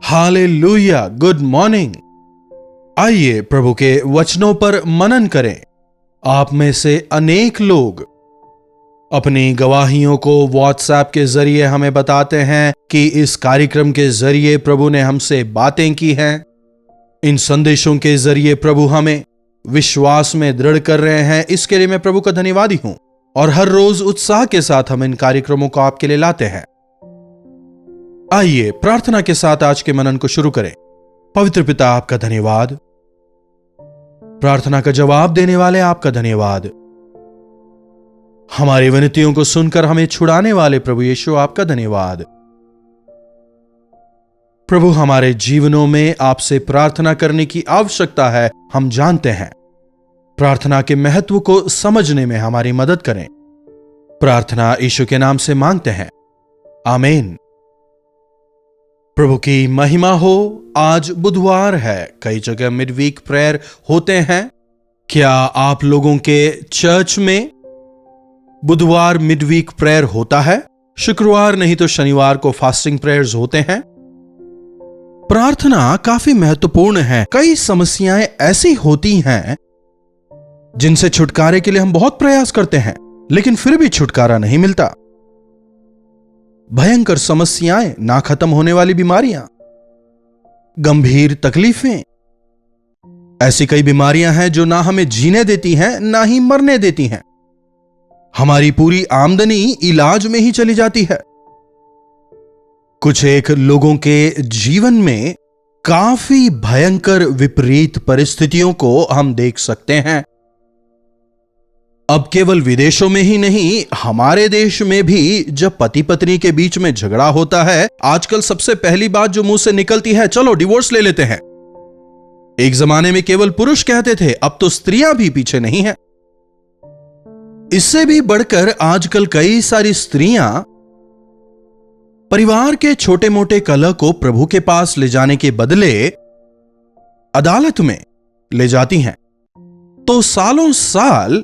Hallelujah, good morning. आइए प्रभु के वचनों पर मनन करें। आप में से अनेक लोग अपनी गवाहियों को व्हाट्सएप के जरिए हमें बताते हैं कि इस कार्यक्रम के जरिए प्रभु ने हमसे बातें की हैं। इन संदेशों के जरिए प्रभु हमें विश्वास में दृढ़ कर रहे हैं। इसके लिए मैं प्रभु का धन्यवादी हूं और हर रोज उत्साह के साथ हम इन कार्यक्रमों को आपके लिए लाते हैं। आइए प्रार्थना के साथ आज के मनन को शुरू करें। पवित्र पिता, आपका धन्यवाद। प्रार्थना का जवाब देने वाले आपका धन्यवाद। हमारी विनतियों को सुनकर हमें छुड़ाने वाले प्रभु यीशु, आपका धन्यवाद। प्रभु, हमारे जीवनों में आपसे प्रार्थना करने की आवश्यकता है, हम जानते हैं। प्रार्थना के महत्व को समझने में हमारी मदद करें। प्रार्थना यीशु के नाम से मांगते हैं, आमीन। प्रभु की महिमा हो। आज बुधवार है, कई जगह मिडवीक प्रेयर होते हैं। क्या आप लोगों के चर्च में बुधवार मिडवीक प्रेयर होता है? शुक्रवार नहीं तो शनिवार को फास्टिंग प्रेयर्स होते हैं। प्रार्थना काफी महत्वपूर्ण है। कई समस्याएं ऐसी होती हैं जिनसे छुटकारे के लिए हम बहुत प्रयास करते हैं, लेकिन फिर भी छुटकारा नहीं मिलता। भयंकर समस्याएं, ना खत्म होने वाली बीमारियां, गंभीर तकलीफें, ऐसी कई बीमारियां हैं जो ना हमें जीने देती हैं ना ही मरने देती हैं। हमारी पूरी आमदनी इलाज में ही चली जाती है। कुछ एक लोगों के जीवन में काफी भयंकर विपरीत परिस्थितियों को हम देख सकते हैं। अब केवल विदेशों में ही नहीं, हमारे देश में भी जब पति पत्नी के बीच में झगड़ा होता है, आजकल सबसे पहली बात जो मुंह से निकलती है, चलो डिवोर्स ले लेते हैं। एक जमाने में केवल पुरुष कहते थे, अब तो स्त्रियां भी पीछे नहीं हैं। इससे भी बढ़कर आजकल कई सारी स्त्रियां परिवार के छोटे मोटे कलह को प्रभु के पास ले जाने के बदले अदालत में ले जाती हैं। तो सालों साल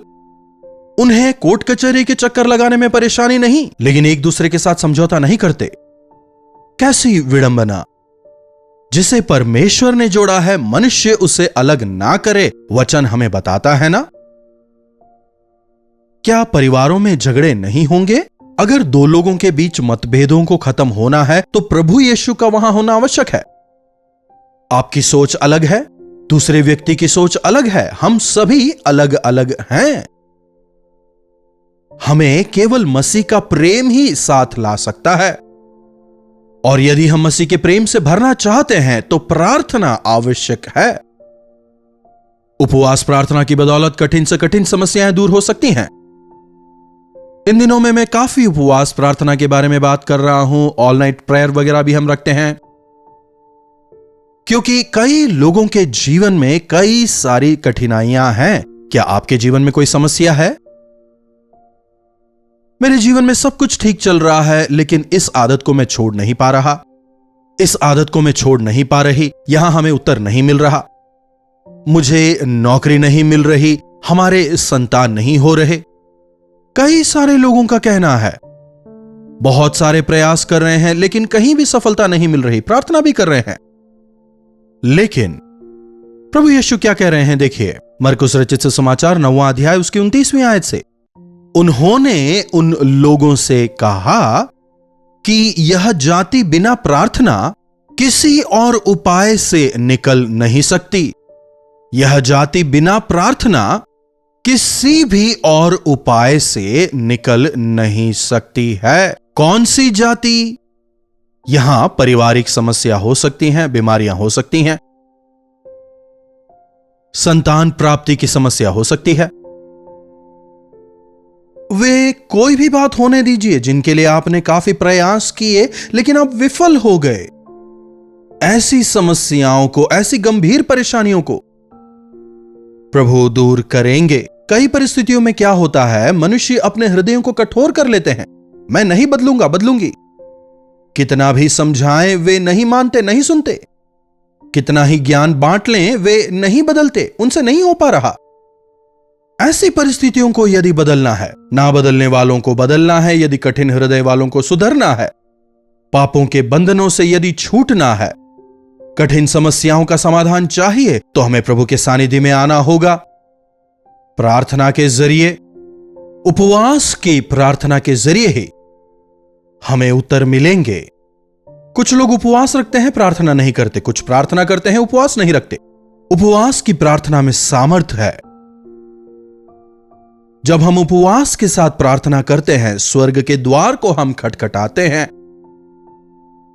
उन्हें कोर्ट कचहरी के चक्कर लगाने में परेशानी नहीं, लेकिन एक दूसरे के साथ समझौता नहीं करते। कैसी विडंबना! जिसे परमेश्वर ने जोड़ा है, मनुष्य उसे अलग ना करे, वचन हमें बताता है ना। क्या परिवारों में झगड़े नहीं होंगे? अगर दो लोगों के बीच मतभेदों को खत्म होना है तो प्रभु यीशु का वहां होना आवश्यक है। आपकी सोच अलग है, दूसरे व्यक्ति की सोच अलग है, हम सभी अलग अलग हैं। हमें केवल मसीह का प्रेम ही साथ ला सकता है, और यदि हम मसीह के प्रेम से भरना चाहते हैं तो प्रार्थना आवश्यक है। उपवास प्रार्थना की बदौलत कठिन से कठिन समस्याएं दूर हो सकती हैं। इन दिनों में मैं काफी उपवास प्रार्थना के बारे में बात कर रहा हूं। ऑल नाइट प्रेयर वगैरह भी हम रखते हैं, क्योंकि कई लोगों के जीवन में कई सारी कठिनाइयां हैं। क्या आपके जीवन में कोई समस्या है? मेरे जीवन में सब कुछ ठीक चल रहा है, लेकिन इस आदत को मैं छोड़ नहीं पा रहा, इस आदत को मैं छोड़ नहीं पा रही। यहां हमें उत्तर नहीं मिल रहा, मुझे नौकरी नहीं मिल रही, हमारे संतान नहीं हो रहे। कई सारे लोगों का कहना है, बहुत सारे प्रयास कर रहे हैं लेकिन कहीं भी सफलता नहीं मिल रही, प्रार्थना भी कर रहे हैं। लेकिन प्रभु यीशु क्या कह रहे हैं? देखिए, मरकुस रचित सुसमाचार 9वां अध्याय उसकी 29वीं आयत से, उन्होंने उन लोगों से कहा कि यह जाति बिना प्रार्थना किसी और उपाय से निकल नहीं सकती। यह जाति बिना प्रार्थना किसी भी और उपाय से निकल नहीं सकती है। कौन सी जाति? यहां पारिवारिक समस्या हो सकती हैं, बीमारियां हो सकती हैं, संतान प्राप्ति की समस्या हो सकती है। वे कोई भी बात होने दीजिए जिनके लिए आपने काफी प्रयास किए लेकिन आप विफल हो गए। ऐसी समस्याओं को, ऐसी गंभीर परेशानियों को प्रभु दूर करेंगे। कई परिस्थितियों में क्या होता है, मनुष्य अपने हृदयों को कठोर कर लेते हैं। मैं नहीं बदलूंगा, बदलूंगी। कितना भी समझाएं वे नहीं मानते, नहीं सुनते। कितना ही ज्ञान बांट लें वे नहीं बदलते, उनसे नहीं हो पा रहा। ऐसी परिस्थितियों को यदि बदलना है, ना बदलने वालों को बदलना है, यदि कठिन हृदय वालों को सुधरना है, पापों के बंधनों से यदि छूटना है, कठिन समस्याओं का समाधान चाहिए तो हमें प्रभु के सानिध्य में आना होगा। प्रार्थना के जरिए, उपवास की प्रार्थना के जरिए ही हमें उत्तर मिलेंगे। कुछ लोग उपवास रखते हैं, प्रार्थना नहीं करते। कुछ प्रार्थना करते हैं, उपवास नहीं रखते। उपवास की प्रार्थना में सामर्थ्य है। जब हम उपवास के साथ प्रार्थना करते हैं, स्वर्ग के द्वार को हम खटखटाते हैं।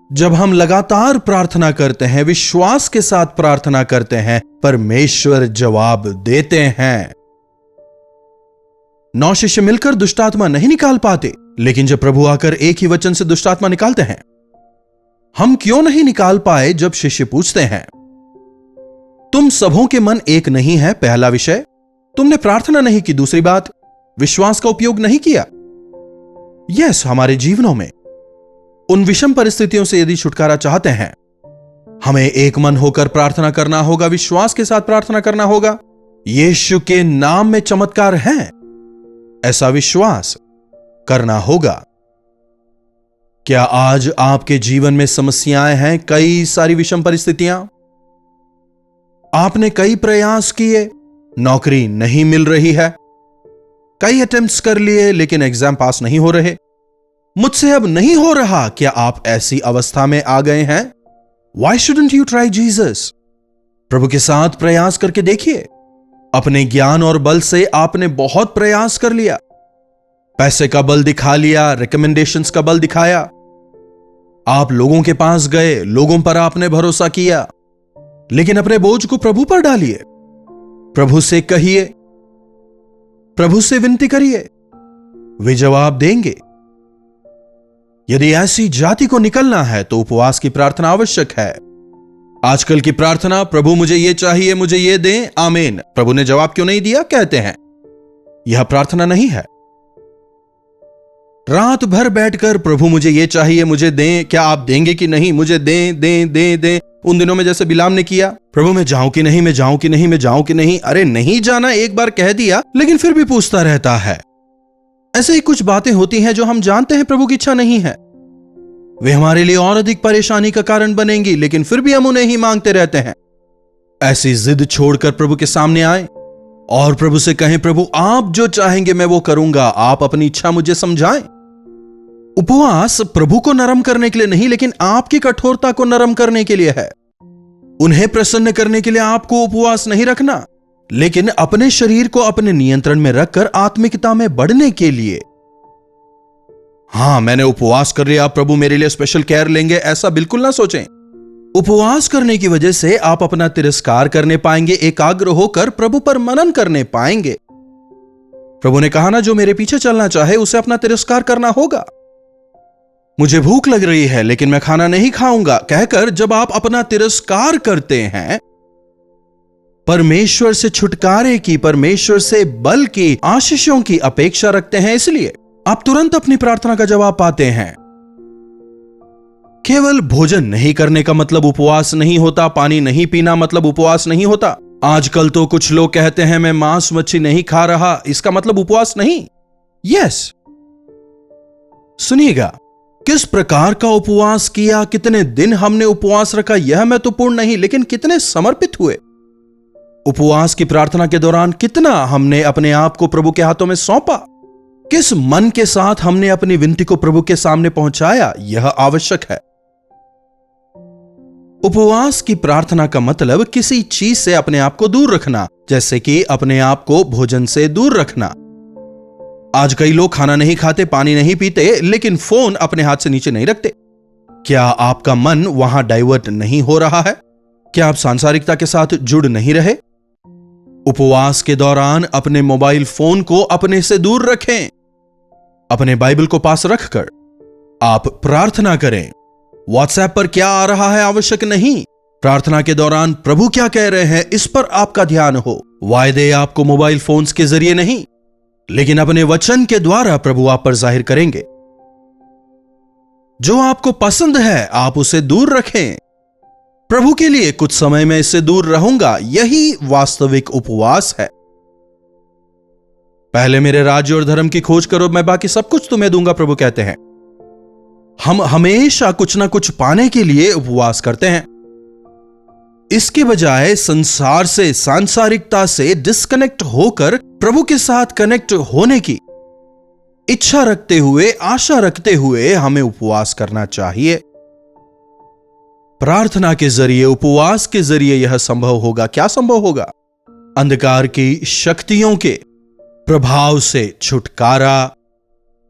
जब हम लगातार प्रार्थना करते हैं, विश्वास के साथ प्रार्थना करते हैं, परमेश्वर जवाब देते हैं। 9 शिष्य मिलकर दुष्टात्मा नहीं निकाल पाते, लेकिन जब प्रभु आकर एक ही वचन से दुष्टात्मा निकालते हैं, हम क्यों नहीं निकाल पाए? जब शिष्य पूछते हैं, तुम सबों के मन एक नहीं है, पहला विषय, तुमने प्रार्थना नहीं की। दूसरी बात, विश्वास का उपयोग नहीं किया। यस, हमारे जीवनों में उन विषम परिस्थितियों से यदि छुटकारा चाहते हैं, हमें एक मन होकर प्रार्थना करना होगा, विश्वास के साथ प्रार्थना करना होगा। यीशु के नाम में चमत्कार है, ऐसा विश्वास करना होगा। क्या आज आपके जीवन में समस्याएं हैं? कई सारी विषम परिस्थितियां, आपने कई प्रयास किए, नौकरी नहीं मिल रही है, कई अटेम्प्ट्स कर लिए लेकिन एग्जाम पास नहीं हो रहे, मुझसे अब नहीं हो रहा। क्या आप ऐसी अवस्था में आ गए हैं? Why shouldn't you try Jesus? प्रभु के साथ प्रयास करके देखिए। अपने ज्ञान और बल से आपने बहुत प्रयास कर लिया, पैसे का बल दिखा लिया, रिकमेंडेशंस का बल दिखाया, आप लोगों के पास गए, लोगों पर आपने भरोसा किया, लेकिन अपने बोझ को प्रभु पर डालिए। प्रभु से कहिए, प्रभु से विनती करिए, वे जवाब देंगे। यदि ऐसी जाति को निकलना है तो उपवास की प्रार्थना आवश्यक है। आजकल की प्रार्थना, प्रभु मुझे ये चाहिए, मुझे ये दें, आमीन। प्रभु ने जवाब क्यों नहीं दिया कहते हैं, यह प्रार्थना नहीं है। रात भर बैठकर प्रभु मुझे ये चाहिए, मुझे दें, क्या आप देंगे कि नहीं? मुझे दें दें दें दें। उन दिनों में जैसे बिलाम ने किया, प्रभु मैं जाऊं कि नहीं, मैं जाऊं कि नहीं, मैं जाऊं कि नहीं। अरे नहीं जाना, एक बार कह दिया, लेकिन फिर भी पूछता रहता है। ऐसे ही कुछ बातें होती हैं जो हम जानते हैं प्रभु की इच्छा नहीं है, वे हमारे लिए और अधिक परेशानी का कारण बनेंगी, लेकिन फिर भी हम उन्हें ही मांगते रहते हैं। ऐसी जिद छोड़कर प्रभु के सामने आए और प्रभु से कहें, प्रभु आप जो चाहेंगे मैं वो करूंगा, आप अपनी इच्छा मुझे समझाएं। उपवास प्रभु को नरम करने के लिए नहीं, लेकिन आपकी कठोरता को नरम करने के लिए है। उन्हें प्रसन्न करने के लिए आपको उपवास नहीं रखना, लेकिन अपने शरीर को अपने नियंत्रण में रखकर आत्मिकता में बढ़ने के लिए। हां, मैंने उपवास कर लिया, प्रभु मेरे लिए स्पेशल केयर लेंगे, ऐसा बिल्कुल ना सोचें। उपवास करने की वजह से आप अपना तिरस्कार करने पाएंगे, एकाग्र होकर प्रभु पर मनन करने पाएंगे। प्रभु ने कहा ना, जो मेरे पीछे चलना चाहे उसे अपना तिरस्कार करना होगा। मुझे भूख लग रही है लेकिन मैं खाना नहीं खाऊंगा कहकर जब आप अपना तिरस्कार करते हैं, परमेश्वर से छुटकारे की, परमेश्वर से बल की, आशीषों की अपेक्षा रखते हैं, इसलिए आप तुरंत अपनी प्रार्थना का जवाब पाते हैं। केवल भोजन नहीं करने का मतलब उपवास नहीं होता, पानी नहीं पीना मतलब उपवास नहीं होता। आजकल तो कुछ लोग कहते हैं मैं मांस मच्छी नहीं खा रहा, इसका मतलब उपवास नहीं। यस, सुनिएगा, किस प्रकार का उपवास किया, कितने दिन हमने उपवास रखा, यह महत्वपूर्ण नहीं, लेकिन कितने समर्पित हुए। उपवास की प्रार्थना के दौरान कितना हमने अपने आप को प्रभु के हाथों में सौंपा, किस मन के साथ हमने अपनी विनती को प्रभु के सामने पहुंचाया, यह आवश्यक है। उपवास की प्रार्थना का मतलब किसी चीज से अपने आप को दूर रखना, जैसे कि अपने आप को भोजन से दूर रखना। आज कई लोग खाना नहीं खाते, पानी नहीं पीते, लेकिन फोन अपने हाथ से नीचे नहीं रखते। क्या आपका मन वहां डाइवर्ट नहीं हो रहा है? क्या आप सांसारिकता के साथ जुड़ नहीं रहे? उपवास के दौरान अपने मोबाइल फोन को अपने से दूर रखें, अपने बाइबल को पास रखकर आप प्रार्थना करें। व्हाट्सएप पर क्या आ रहा है आवश्यक नहीं, प्रार्थना के दौरान प्रभु क्या कह रहे हैं इस पर आपका ध्यान हो। वायदे आपको मोबाइल फोन्स के जरिए नहीं, लेकिन अपने वचन के द्वारा प्रभु आप पर जाहिर करेंगे। जो आपको पसंद है आप उसे दूर रखें। प्रभु के लिए कुछ समय में इससे दूर रहूंगा, यही वास्तविक उपवास है। पहले मेरे राज्य और धर्म की खोज करो, मैं बाकी सब कुछ तुम्हें दूंगा, प्रभु कहते हैं। हम हमेशा कुछ ना कुछ पाने के लिए उपवास करते हैं। इसके बजाय संसार से, सांसारिकता से डिस्कनेक्ट होकर प्रभु के साथ कनेक्ट होने की इच्छा रखते हुए, आशा रखते हुए हमें उपवास करना चाहिए। प्रार्थना के जरिए, उपवास के जरिए यह संभव होगा। क्या संभव होगा? अंधकार की शक्तियों के प्रभाव से छुटकारा,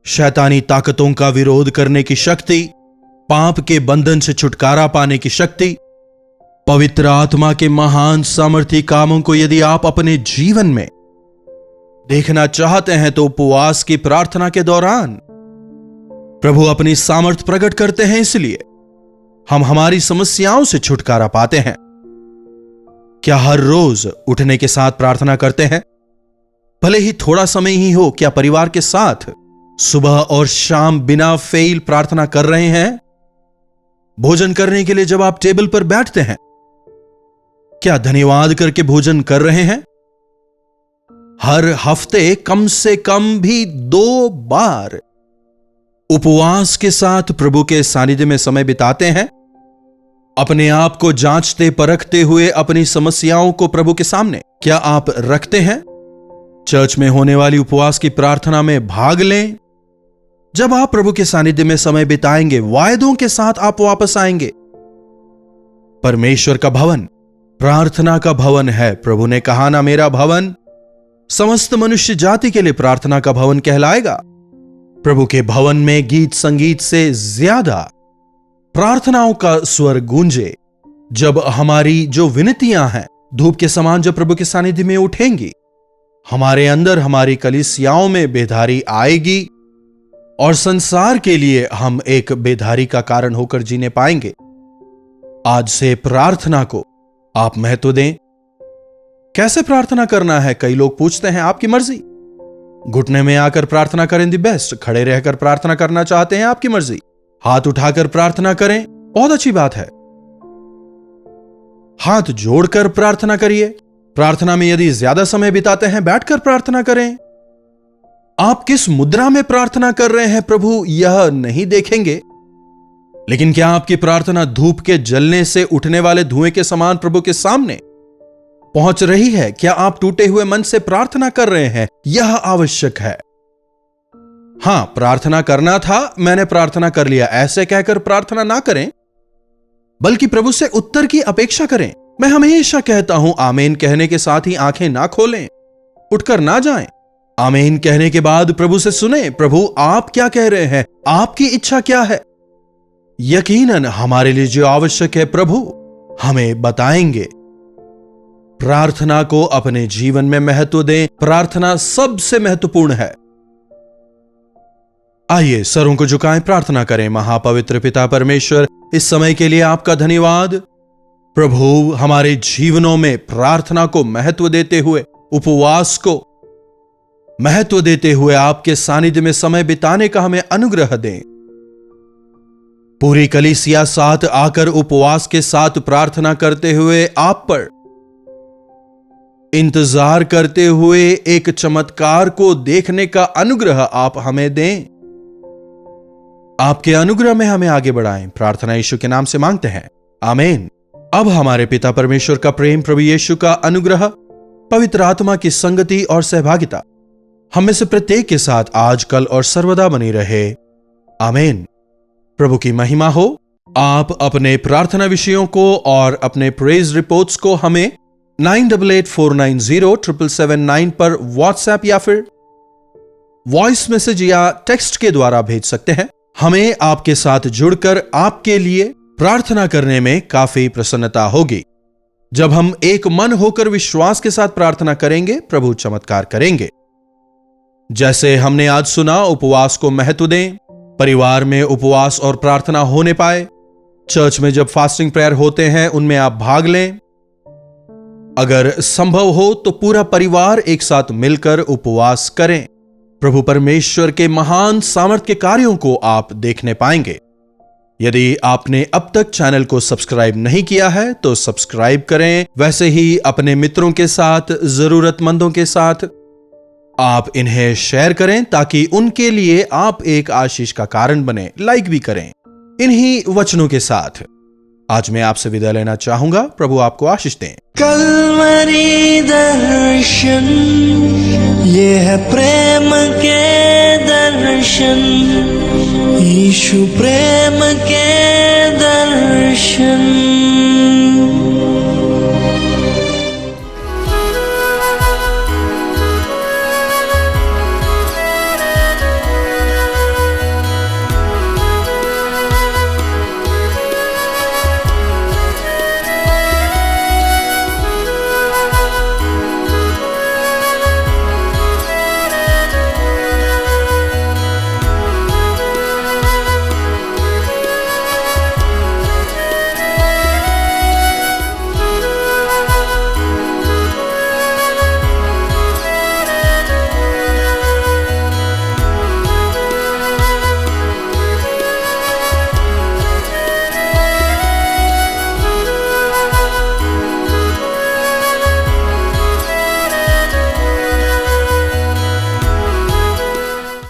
शैतानी ताकतों का विरोध करने की शक्ति, पाप के बंधन से छुटकारा पाने की शक्ति, पवित्र आत्मा के महान सामर्थी कामों को यदि आप अपने जीवन में देखना चाहते हैं तो उपवास की प्रार्थना के दौरान प्रभु अपनी सामर्थ प्रकट करते हैं। इसलिए हम हमारी समस्याओं से छुटकारा पाते हैं। क्या हर रोज उठने के साथ प्रार्थना करते हैं? भले ही थोड़ा समय ही हो। क्या परिवार के साथ सुबह और शाम बिना फेल प्रार्थना कर रहे हैं? भोजन करने के लिए जब आप टेबल पर बैठते हैं, क्या धन्यवाद करके भोजन कर रहे हैं? हर हफ्ते कम से कम भी 2 बार उपवास के साथ प्रभु के सानिध्य में समय बिताते हैं। अपने आप को जांचते परखते हुए अपनी समस्याओं को प्रभु के सामने क्या आप रखते हैं? चर्च में होने वाली उपवास की प्रार्थना में भाग लें। जब आप प्रभु के सानिध्य में समय बिताएंगे, वायदों के साथ आप वापस आएंगे। परमेश्वर का भवन प्रार्थना का भवन है। प्रभु ने कहा ना, मेरा भवन समस्त मनुष्य जाति के लिए प्रार्थना का भवन कहलाएगा। प्रभु के भवन में गीत संगीत से ज्यादा प्रार्थनाओं का स्वर गूंजे। जब हमारी जो विनतियां हैं धूप के समान जब प्रभु के सानिध्य में उठेंगी, हमारे अंदर, हमारी कलीसियाओं में बेधारी आएगी और संसार के लिए हम एक बेधारी का कारण होकर जीने पाएंगे। आज से प्रार्थना को आप महत्व दें। कैसे प्रार्थना करना है? कई लोग पूछते हैं। आपकी मर्जी। घुटने में आकर प्रार्थना करें, दी बेस्ट। खड़े रहकर प्रार्थना करना चाहते हैं, आपकी मर्जी। हाथ उठाकर प्रार्थना करें, बहुत अच्छी बात है। हाथ जोड़कर प्रार्थना करिए। प्रार्थना में यदि ज्यादा समय बिताते हैं, बैठकर प्रार्थना करें। आप किस मुद्रा में प्रार्थना कर रहे हैं प्रभु यह नहीं देखेंगे, लेकिन क्या आपकी प्रार्थना धूप के जलने से उठने वाले धुएं के समान प्रभु के सामने पहुंच रही है? क्या आप टूटे हुए मन से प्रार्थना कर रहे हैं? यह आवश्यक है। हां, प्रार्थना करना था, मैंने प्रार्थना कर लिया, ऐसे कहकर प्रार्थना ना करें, बल्कि प्रभु से उत्तर की अपेक्षा करें। मैं हमेशा कहता हूं, आमीन कहने के साथ ही आंखें ना खोलें, उठकर ना जाएं। आमीन कहने के बाद प्रभु से सुने, प्रभु आप क्या कह रहे हैं? आपकी इच्छा क्या है? यकीनन हमारे लिए जो आवश्यक है प्रभु हमें बताएंगे। प्रार्थना को अपने जीवन में महत्व दें। प्रार्थना सबसे महत्वपूर्ण है। आइए सरों को झुकाएं, प्रार्थना करें। महापवित्र पिता परमेश्वर, इस समय के लिए आपका धन्यवाद। प्रभु, हमारे जीवनों में प्रार्थना को महत्व देते हुए, उपवास को महत्व देते हुए आपके सानिध्य में समय बिताने का हमें अनुग्रह दें। पूरी कलीसिया साथ आकर उपवास के साथ प्रार्थना करते हुए, आप पर इंतजार करते हुए एक चमत्कार को देखने का अनुग्रह आप हमें दें। आपके अनुग्रह में हमें आगे बढ़ाएं। प्रार्थना यीशु के नाम से मांगते हैं, आमीन। अब हमारे पिता परमेश्वर का प्रेम, प्रभु यीशु का अनुग्रह, पवित्र आत्मा की संगति और सहभागिता हम में से प्रत्येक के साथ आज, कल और सर्वदा बनी रहे, आमीन। प्रभु की महिमा हो। आप अपने प्रार्थना विषयों को और अपने प्रेज रिपोर्ट्स को हमें 9884907779 पर व्हाट्सएप या फिर वॉइस मैसेज या टेक्स्ट के द्वारा भेज सकते हैं। हमें आपके साथ जुड़कर आपके लिए प्रार्थना करने में काफी प्रसन्नता होगी। जब हम एक मन होकर विश्वास के साथ प्रार्थना करेंगे, प्रभु चमत्कार करेंगे। जैसे हमने आज सुना, उपवास को महत्व दें। परिवार में उपवास और प्रार्थना होने पाए। चर्च में जब फास्टिंग प्रेयर होते हैं, उनमें आप भाग लें। अगर संभव हो तो पूरा परिवार एक साथ मिलकर उपवास करें। प्रभु परमेश्वर के महान सामर्थ्य के कार्यों को आप देखने पाएंगे। यदि आपने अब तक चैनल को सब्सक्राइब नहीं किया है तो सब्सक्राइब करें। वैसे ही अपने मित्रों के साथ, जरूरतमंदों के साथ आप इन्हें शेयर करें ताकि उनके लिए आप एक आशीष का कारण बने। लाइक भी करें। इन्हीं वचनों के साथ आज मैं आपसे विदा लेना चाहूंगा। प्रभु आपको आशीष दें। कल्वरी दर्शन, ये है प्रेम के दर्शन, यीशु प्रेम के दर्शन।